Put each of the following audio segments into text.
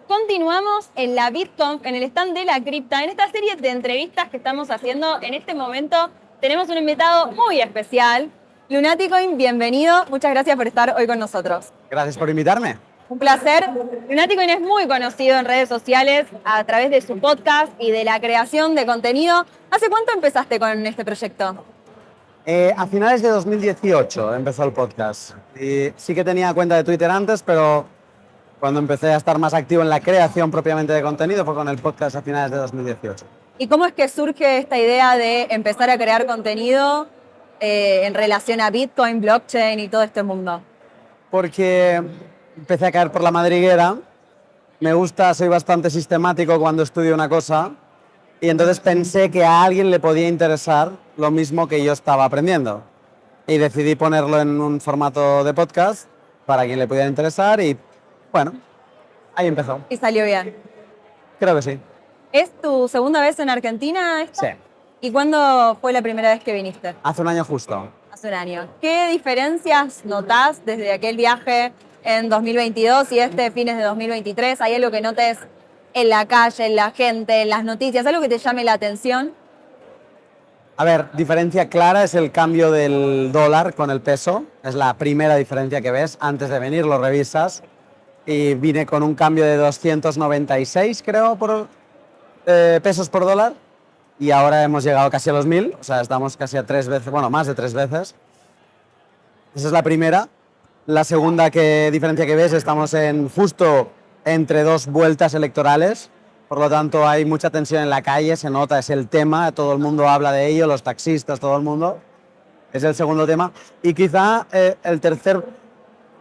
Continuamos en la BitConf, en el stand de la cripta, en esta serie de entrevistas que estamos haciendo. En este momento tenemos un invitado muy especial. Lunaticoin, bienvenido. Muchas gracias por estar hoy con nosotros. Gracias por invitarme. Un placer. Lunaticoin es muy conocido en redes sociales a través de su podcast y de la creación de contenido. ¿Hace cuánto empezaste con este proyecto? A finales de 2018 empezó el podcast. Y sí que tenía cuenta de Twitter antes, pero cuando empecé a estar más activo en la creación propiamente de contenido fue con el podcast a finales de 2018. ¿Y cómo es que surge esta idea de empezar a crear contenido en relación a Bitcoin, blockchain y todo este mundo? Porque empecé a caer por la madriguera. Me gusta, soy bastante sistemático cuando estudio una cosa. Y entonces pensé que a alguien le podía interesar lo mismo que yo estaba aprendiendo. Y decidí ponerlo en un formato de podcast para quien le pudiera interesar y, bueno, ahí empezó. Y salió bien. Creo que sí. ¿Es tu segunda vez en Argentina esta? Sí. ¿Y cuándo fue la primera vez que viniste? Hace un año justo. Hace un año. ¿Qué diferencias notás desde aquel viaje en 2022 y este fines de 2023? ¿Hay algo que notes en la calle, en la gente, en las noticias? ¿Algo que te llame la atención? A ver, diferencia clara es el cambio del dólar con el peso. Es la primera diferencia que ves. Antes de venir lo revisas. Y vine con un cambio de 296, creo, pesos por dólar. Y ahora hemos llegado casi a los 1000. O sea, estamos casi a 3 veces, bueno, más de 3 veces. Esa es la primera. La segunda diferencia que ves, estamos justo entre dos vueltas electorales. Por lo tanto, hay mucha tensión en la calle, se nota, es el tema, todo el mundo habla de ello, los taxistas, todo el mundo. Es el segundo tema. Y quizá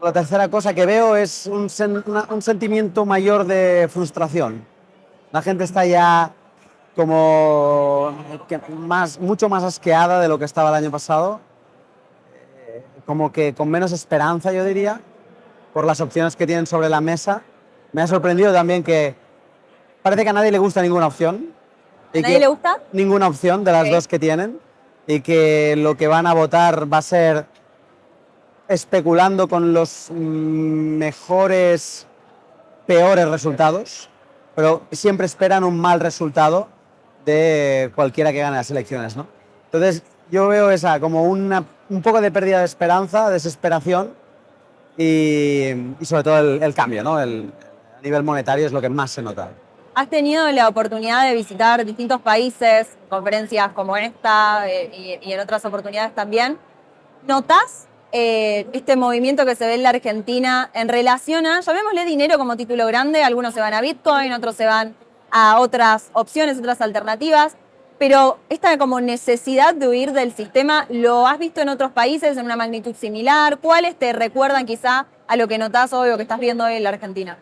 la tercera cosa que veo es un sentimiento mayor de frustración. La gente está ya como mucho más asqueada de lo que estaba el año pasado. Como que con menos esperanza, yo diría, por las opciones que tienen sobre la mesa. Me ha sorprendido también que parece que a nadie le gusta ninguna opción. ¿A nadie le gusta? Ninguna opción de las dos que tienen. Y que lo que van a votar va a ser especulando con los peores resultados. Pero siempre esperan un mal resultado de cualquiera que gane las elecciones, ¿no? Entonces, yo veo esa como un poco de pérdida de esperanza, desesperación y sobre todo el cambio, ¿no? A nivel monetario es lo que más se nota. ¿Has tenido la oportunidad de visitar distintos países, conferencias como esta y en otras oportunidades también? ¿Notas este movimiento que se ve en la Argentina en relación a, llamémosle dinero como título grande? Algunos se van a Bitcoin, otros se van a otras opciones, otras alternativas. Pero esta como necesidad de huir del sistema, ¿lo has visto en otros países en una magnitud similar? ¿Cuáles te recuerdan quizá a lo que notás hoy o que estás viendo hoy en la Argentina?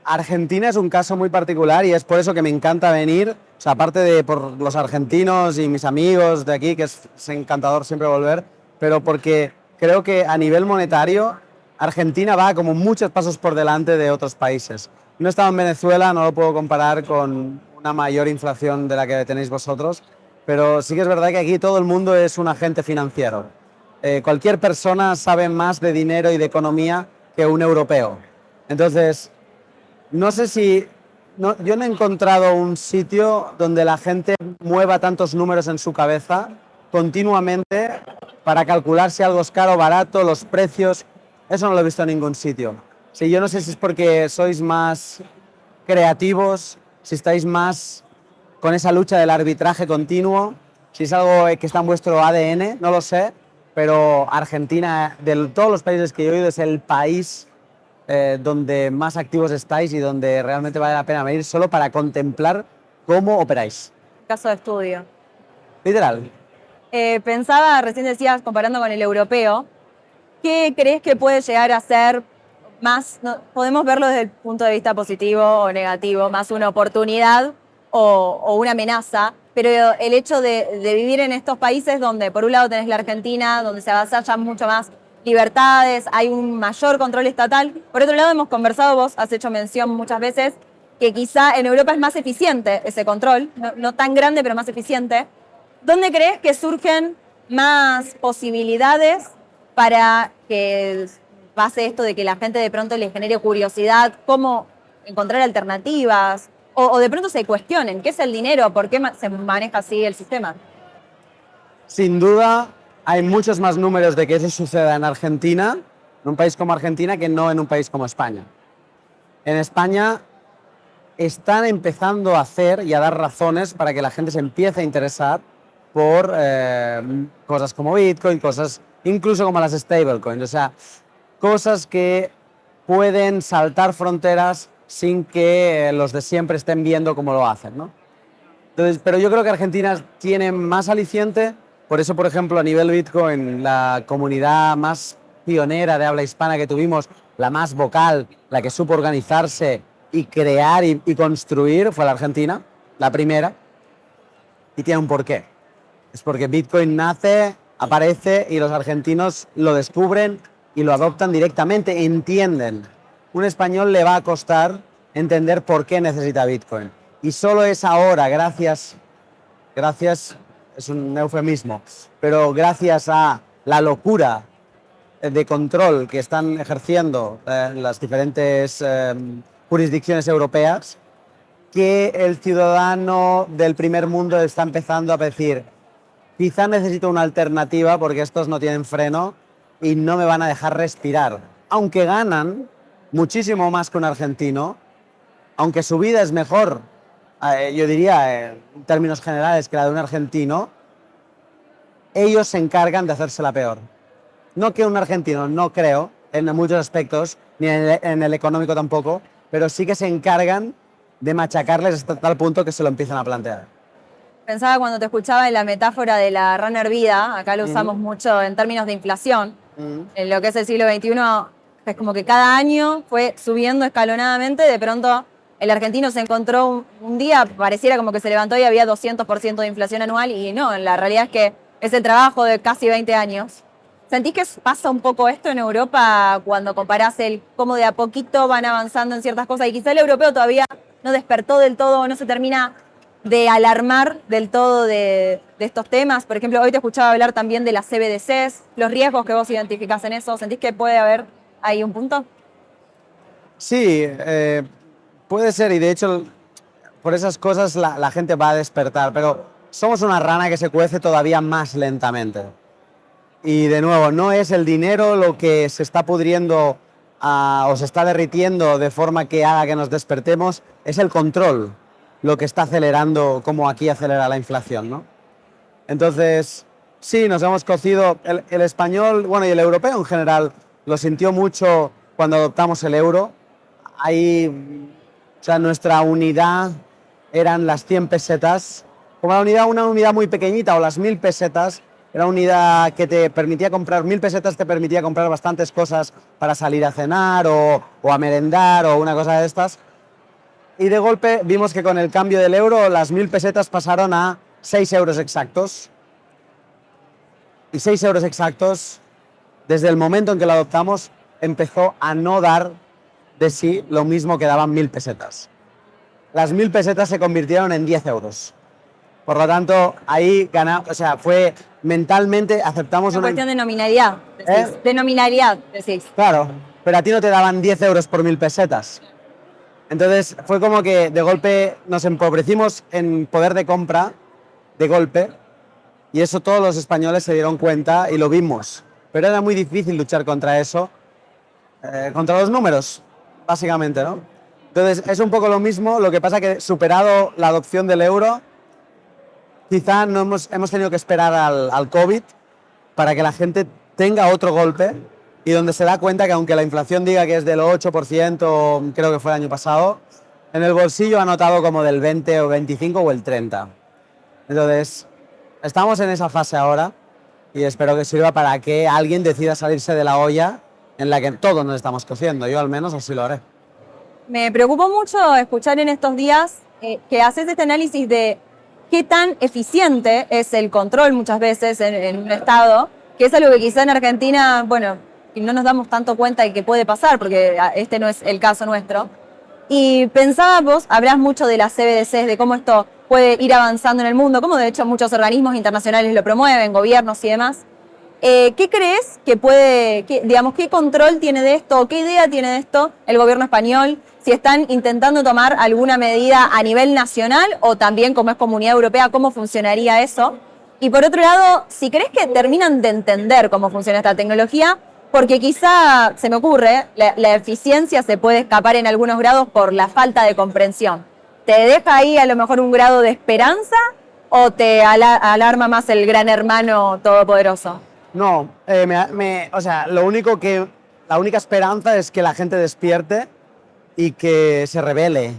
Argentina es un caso muy particular y es por eso que me encanta venir. O sea, aparte de por los argentinos y mis amigos de aquí, que es encantador siempre volver, pero porque creo que a nivel monetario Argentina va como muchos pasos por delante de otros países. No he estado en Venezuela, no lo puedo comparar con una mayor inflación de la que tenéis vosotros, pero sí que es verdad que aquí todo el mundo es un agente financiero. Cualquier persona sabe más de dinero y de economía que un europeo. Entonces, no sé si... yo no he encontrado un sitio donde la gente mueva tantos números en su cabeza continuamente para calcular si algo es caro o barato, los precios. Eso no lo he visto en ningún sitio. Sí, yo no sé si es porque sois más creativos, si estáis más con esa lucha del arbitraje continuo, si es algo que está en vuestro ADN, no lo sé, pero Argentina, de todos los países que yo he oído, es el país donde más activos estáis y donde realmente vale la pena venir solo para contemplar cómo operáis. Caso de estudio. Literal. Pensaba, recién decías, comparando con el europeo, ¿qué crees que puede llegar a ser más, podemos verlo desde el punto de vista positivo o negativo, más una oportunidad o una amenaza, pero el hecho de vivir en estos países donde por un lado tenés la Argentina, donde se avasallan mucho más libertades, hay un mayor control estatal. Por otro lado, hemos conversado, vos has hecho mención muchas veces, que quizá en Europa es más eficiente ese control, no tan grande, pero más eficiente. ¿Dónde crees que surgen más posibilidades para que pase esto de que la gente de pronto le genere curiosidad? ¿Cómo encontrar alternativas o de pronto se cuestionen qué es el dinero, por qué se maneja así el sistema. Sin duda, hay muchos más números de que eso suceda en Argentina, en un país como Argentina, que no en un país como España. En España están empezando a hacer y a dar razones para que la gente se empiece a interesar por cosas como Bitcoin, cosas incluso como las stablecoins, o sea, cosas que pueden saltar fronteras sin que los de siempre estén viendo cómo lo hacen, ¿no? Entonces, pero yo creo que Argentina tiene más aliciente, por eso, por ejemplo, a nivel Bitcoin, la comunidad más pionera de habla hispana que tuvimos, la más vocal, la que supo organizarse y crear y construir, fue la Argentina, la primera, y tiene un porqué. Es porque Bitcoin nace, aparece y los argentinos lo descubren y lo adoptan directamente, entienden. Un español le va a costar entender por qué necesita Bitcoin. Y solo es ahora, gracias, es un eufemismo, pero gracias a la locura de control que están ejerciendo las diferentes jurisdicciones europeas, que el ciudadano del primer mundo está empezando a decir, quizá necesito una alternativa porque estos no tienen freno y no me van a dejar respirar. Aunque ganan muchísimo más que un argentino, aunque su vida es mejor, yo diría en términos generales, que la de un argentino, ellos se encargan de hacérsela peor. No que un argentino, no creo, en muchos aspectos, ni en el económico tampoco, pero sí que se encargan de machacarles hasta tal punto que se lo empiezan a plantear. Pensaba cuando te escuchaba en la metáfora de la runner vida, acá lo usamos mucho en términos de inflación, en lo que es el siglo XXI, es como que cada año fue subiendo escalonadamente, de pronto el argentino se encontró un día, pareciera como que se levantó y había 200% de inflación anual, y no, la realidad es que es el trabajo de casi 20 años. ¿Sentís que pasa un poco esto en Europa cuando comparás cómo de a poquito van avanzando en ciertas cosas y quizá el europeo todavía no despertó del todo, no se termina de alarmar del todo de estos temas? Por ejemplo, hoy te escuchaba hablar también de las CBDCs, los riesgos que vos identificás en eso. ¿Sentís que puede haber ahí un punto? Sí, puede ser, y de hecho por esas cosas la gente va a despertar, pero somos una rana que se cuece todavía más lentamente. Y de nuevo, no es el dinero lo que se está pudriendo o se está derritiendo de forma que haga que nos despertemos, es el control lo que está acelerando, como aquí acelera la inflación, ¿no? Entonces, sí, nos hemos cocido. El español, bueno, y el europeo en general, lo sintió mucho cuando adoptamos el euro. Ahí, o sea, nuestra unidad eran las 100 pesetas, como una unidad muy pequeñita, o las 1000 pesetas, era una unidad que te permitía comprar, 1000 pesetas te permitía comprar bastantes cosas para salir a cenar o a merendar o una cosa de estas. Y de golpe vimos que con el cambio del euro las 1000 pesetas pasaron a 6 euros exactos. Y 6 euros exactos, desde el momento en que lo adoptamos, empezó a no dar de sí lo mismo que daban 1000 pesetas. Las 1000 pesetas se convirtieron en 10 euros. Por lo tanto, ahí ganamos, o sea, fue mentalmente aceptamos una cuestión de nominalidad, decís. De nominalidad, decís. Claro, pero a ti no te daban 10 euros por 1000 pesetas. Entonces fue como que de golpe nos empobrecimos en poder de compra, de golpe, y eso todos los españoles se dieron cuenta y lo vimos. Pero era muy difícil luchar contra eso, contra los números, básicamente, ¿no? Entonces es un poco lo mismo, lo que pasa que superado la adopción del euro, quizá no hemos tenido que esperar al COVID para que la gente tenga otro golpe, y donde se da cuenta que aunque la inflación diga que es del 8%, creo que fue el año pasado, en el bolsillo ha notado como del 20 o 25 o el 30. Entonces, estamos en esa fase ahora y espero que sirva para que alguien decida salirse de la olla en la que todos nos estamos cociendo. Yo al menos así lo haré. Me preocupó mucho escuchar en estos días que haces este análisis de qué tan eficiente es el control muchas veces en un Estado, que es algo que quizá en Argentina, bueno, y no nos damos tanto cuenta de que puede pasar, porque este no es el caso nuestro. Y pensaba, vos hablás mucho de las CBDCs, de cómo esto puede ir avanzando en el mundo, como de hecho muchos organismos internacionales lo promueven, gobiernos y demás. ¿Qué crees que digamos, qué control tiene de esto o qué idea tiene de esto el gobierno español? Si están intentando tomar alguna medida a nivel nacional o también como es Comunidad Europea, ¿cómo funcionaría eso? Y por otro lado, si crees que terminan de entender cómo funciona esta tecnología, porque quizá, se me ocurre, la eficiencia se puede escapar en algunos grados por la falta de comprensión. ¿Te deja ahí a lo mejor un grado de esperanza o te alarma más el gran hermano todopoderoso? No, o sea, la única esperanza es que la gente despierte y que se rebele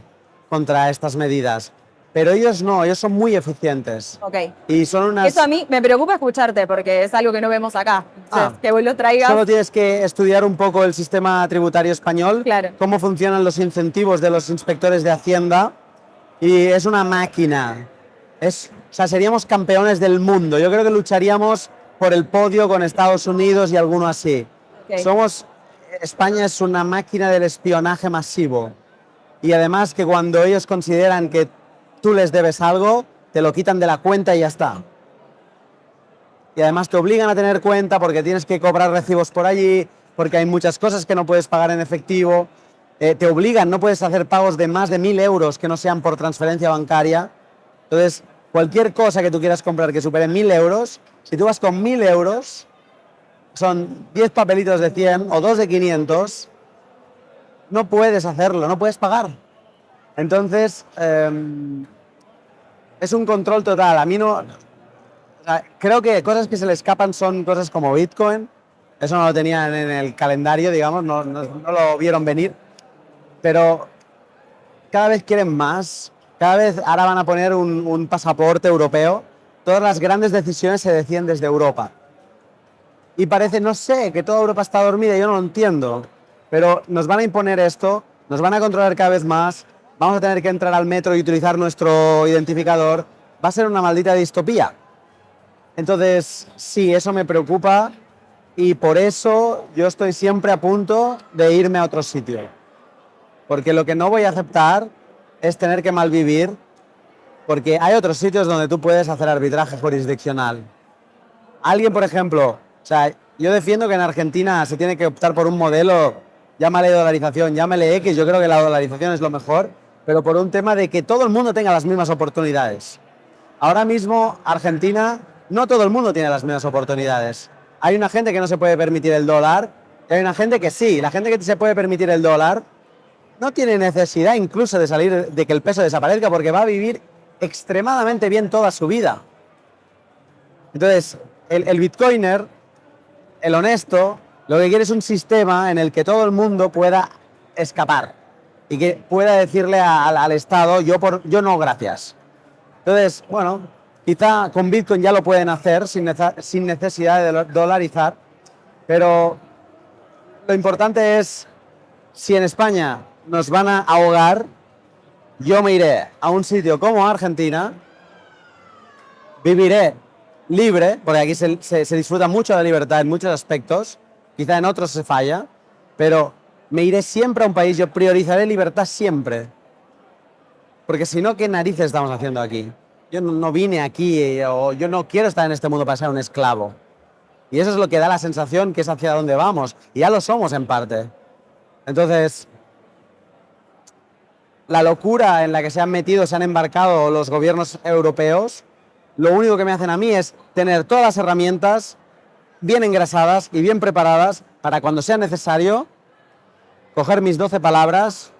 contra estas medidas. Pero ellos no, ellos son muy eficientes. Ok. Y son unas... Eso a mí me preocupa escucharte porque es algo que no vemos acá. Entonces, que vos lo traigas. Solo tienes que estudiar un poco el sistema tributario español, claro, cómo funcionan los incentivos de los inspectores de Hacienda, y es una máquina. O sea, seríamos campeones del mundo. Yo creo que lucharíamos por el podio con Estados Unidos y alguno así. Okay. España es una máquina del espionaje masivo. Y además que cuando ellos consideran que tú les debes algo, te lo quitan de la cuenta y ya está. Y además te obligan a tener cuenta porque tienes que cobrar recibos por allí, porque hay muchas cosas que no puedes pagar en efectivo. Te obligan, no puedes hacer pagos de más de 1.000 euros que no sean por transferencia bancaria. Entonces, cualquier cosa que tú quieras comprar que supere 1.000 euros, si tú vas con 1.000 euros, son 10 papelitos de 100 o 2 de 500, no puedes hacerlo, no puedes pagar. Entonces, es un control total. A mí no... O sea, creo que cosas que se le escapan son cosas como Bitcoin. Eso no lo tenían en el calendario, digamos, no lo vieron venir. Pero cada vez quieren más. Cada vez ahora van a poner un pasaporte europeo. Todas las grandes decisiones se deciden desde Europa. Y parece, no sé, que toda Europa está dormida, yo no lo entiendo. Pero nos van a imponer esto, nos van a controlar cada vez más, vamos a tener que entrar al metro y utilizar nuestro identificador. Va a ser una maldita distopía. Entonces, sí, eso me preocupa y por eso yo estoy siempre a punto de irme a otro sitio. Porque lo que no voy a aceptar es tener que malvivir, porque hay otros sitios donde tú puedes hacer arbitraje jurisdiccional. Alguien, por ejemplo, o sea, yo defiendo que en Argentina se tiene que optar por un modelo, llámale dolarización, llámale X, yo creo que la dolarización es lo mejor, pero por un tema de que todo el mundo tenga las mismas oportunidades. Ahora mismo, Argentina, no todo el mundo tiene las mismas oportunidades. Hay una gente que no se puede permitir el dólar, y hay una gente que sí. La gente que se puede permitir el dólar no tiene necesidad incluso de salir, de que el peso desaparezca, porque va a vivir extremadamente bien toda su vida. Entonces, el bitcoiner, el honesto, lo que quiere es un sistema en el que todo el mundo pueda escapar y que pueda decirle al Estado, yo no, gracias. Entonces, bueno, quizá con Bitcoin ya lo pueden hacer sin necesidad de dolarizar, pero lo importante es, si en España nos van a ahogar, yo me iré a un sitio como Argentina, viviré libre, porque aquí se disfruta mucho de libertad en muchos aspectos, quizá en otros se falla, pero me iré siempre a un país, yo priorizaré libertad siempre. Porque si no, ¿qué narices estamos haciendo aquí? Yo no vine aquí, o yo no quiero estar en este mundo para ser un esclavo. Y eso es lo que da la sensación que es hacia dónde vamos, y ya lo somos en parte. Entonces, la locura en la que se han metido, se han embarcado los gobiernos europeos, lo único que me hacen a mí es tener todas las herramientas bien engrasadas y bien preparadas para cuando sea necesario coger mis 12 palabras,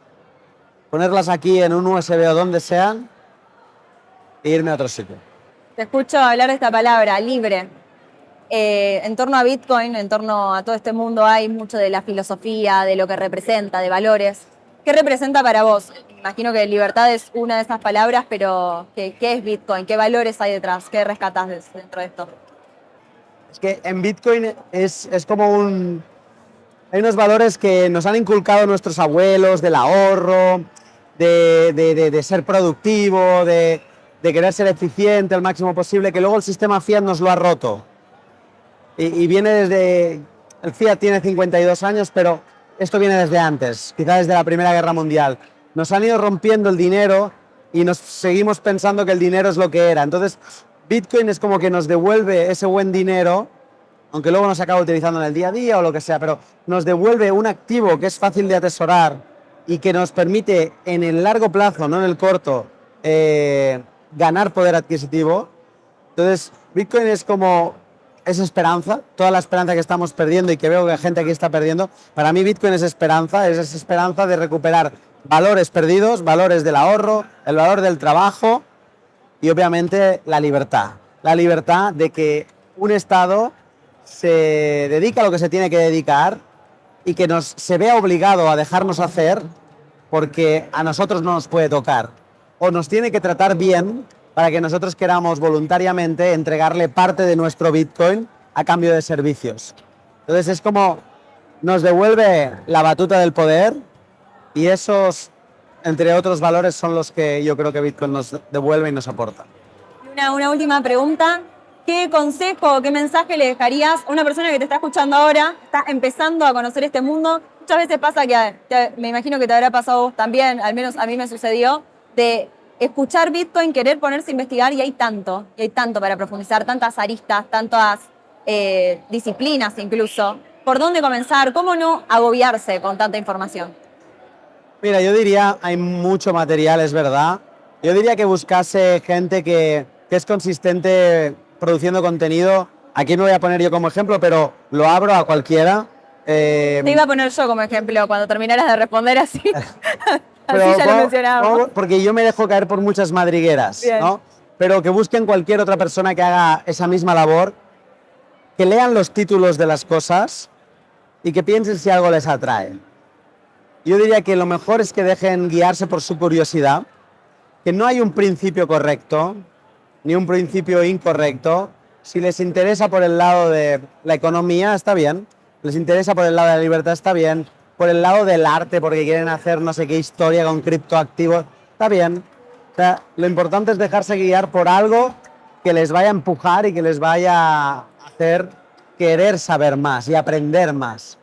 ponerlas aquí en un USB o donde sean e irme a otro sitio. Te escucho hablar de esta palabra, libre. En torno a Bitcoin, en torno a todo este mundo hay mucho de la filosofía, de lo que representa, de valores. ¿Qué representa para vos? Imagino que libertad es una de esas palabras, pero ¿qué es Bitcoin? ¿Qué valores hay detrás? ¿Qué rescatás dentro de esto? Es que en Bitcoin es como hay unos valores que nos han inculcado nuestros abuelos, del ahorro, de ser productivo, de querer ser eficiente al máximo posible, que luego el sistema Fiat nos lo ha roto. Y viene desde... El Fiat tiene 52 años, pero esto viene desde antes, quizás desde la Primera Guerra Mundial. Nos han ido rompiendo el dinero y nos seguimos pensando que el dinero es lo que era. Entonces, Bitcoin es como que nos devuelve ese buen dinero aunque luego no se acaba utilizando en el día a día o lo que sea, pero nos devuelve un activo que es fácil de atesorar y que nos permite en el largo plazo, no en el corto, ganar poder adquisitivo. Entonces, Bitcoin es como esa esperanza, toda la esperanza que estamos perdiendo y que veo que la gente aquí está perdiendo. Para mí Bitcoin es esperanza de recuperar valores perdidos, valores del ahorro, el valor del trabajo y obviamente la libertad. La libertad de que un Estado se dedica a lo que se tiene que dedicar y que se vea obligado a dejarnos hacer porque a nosotros no nos puede tocar. O nos tiene que tratar bien para que nosotros queramos voluntariamente entregarle parte de nuestro Bitcoin a cambio de servicios. Entonces es como nos devuelve la batuta del poder y esos, entre otros valores, son los que yo creo que Bitcoin nos devuelve y nos aporta. Una última pregunta. ¿Qué consejo, qué mensaje le dejarías a una persona que te está escuchando ahora, está empezando a conocer este mundo? Muchas veces pasa que me imagino que te habrá pasado a vos también, al menos a mí me sucedió, de escuchar Bitcoin, querer ponerse a investigar y hay tanto para profundizar, tantas aristas, tantas disciplinas incluso. ¿Por dónde comenzar? ¿Cómo no agobiarse con tanta información? Mira, yo diría, hay mucho material, es verdad. Yo diría que buscase gente que es consistente produciendo contenido. Aquí me voy a poner yo como ejemplo, pero lo abro a cualquiera. Te iba a poner yo como ejemplo cuando terminaras de responder así. Pero así ya lo mencionábamos. Porque yo me dejo caer por muchas madrigueras, ¿no? Pero que busquen cualquier otra persona que haga esa misma labor, que lean los títulos de las cosas y que piensen si algo les atrae. Yo diría que lo mejor es que dejen guiarse por su curiosidad, que no hay un principio correcto ni un principio incorrecto. Si les interesa por el lado de la economía, está bien. Les interesa por el lado de la libertad, está bien. Por el lado del arte, porque quieren hacer no sé qué historia con criptoactivos, está bien. O sea, lo importante es dejarse guiar por algo que les vaya a empujar y que les vaya a hacer querer saber más y aprender más.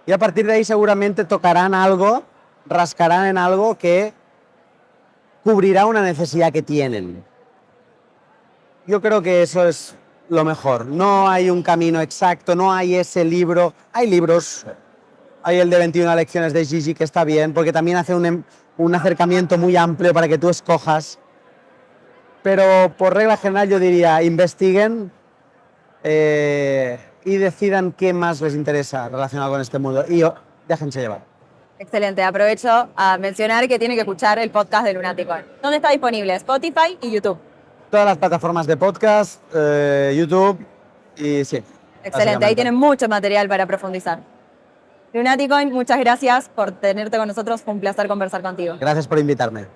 Y a partir de ahí seguramente tocarán algo, rascarán en algo que cubrirá una necesidad que tienen. Yo creo que eso es lo mejor. No hay un camino exacto, no hay ese libro. Hay libros, hay el de 21 lecciones de Gigi que está bien, porque también hace un acercamiento muy amplio para que tú escojas. Pero por regla general yo diría, investiguen y decidan qué más les interesa relacionado con este mundo. Y déjense llevar. Excelente. Aprovecho a mencionar que tienen que escuchar el podcast de Lunaticon. ¿Dónde está disponible? Spotify y YouTube. Todas las plataformas de podcast, YouTube y sí. Excelente, ahí tienen mucho material para profundizar. Lunaticoin, muchas gracias por tenerte con nosotros, fue un placer conversar contigo. Gracias por invitarme.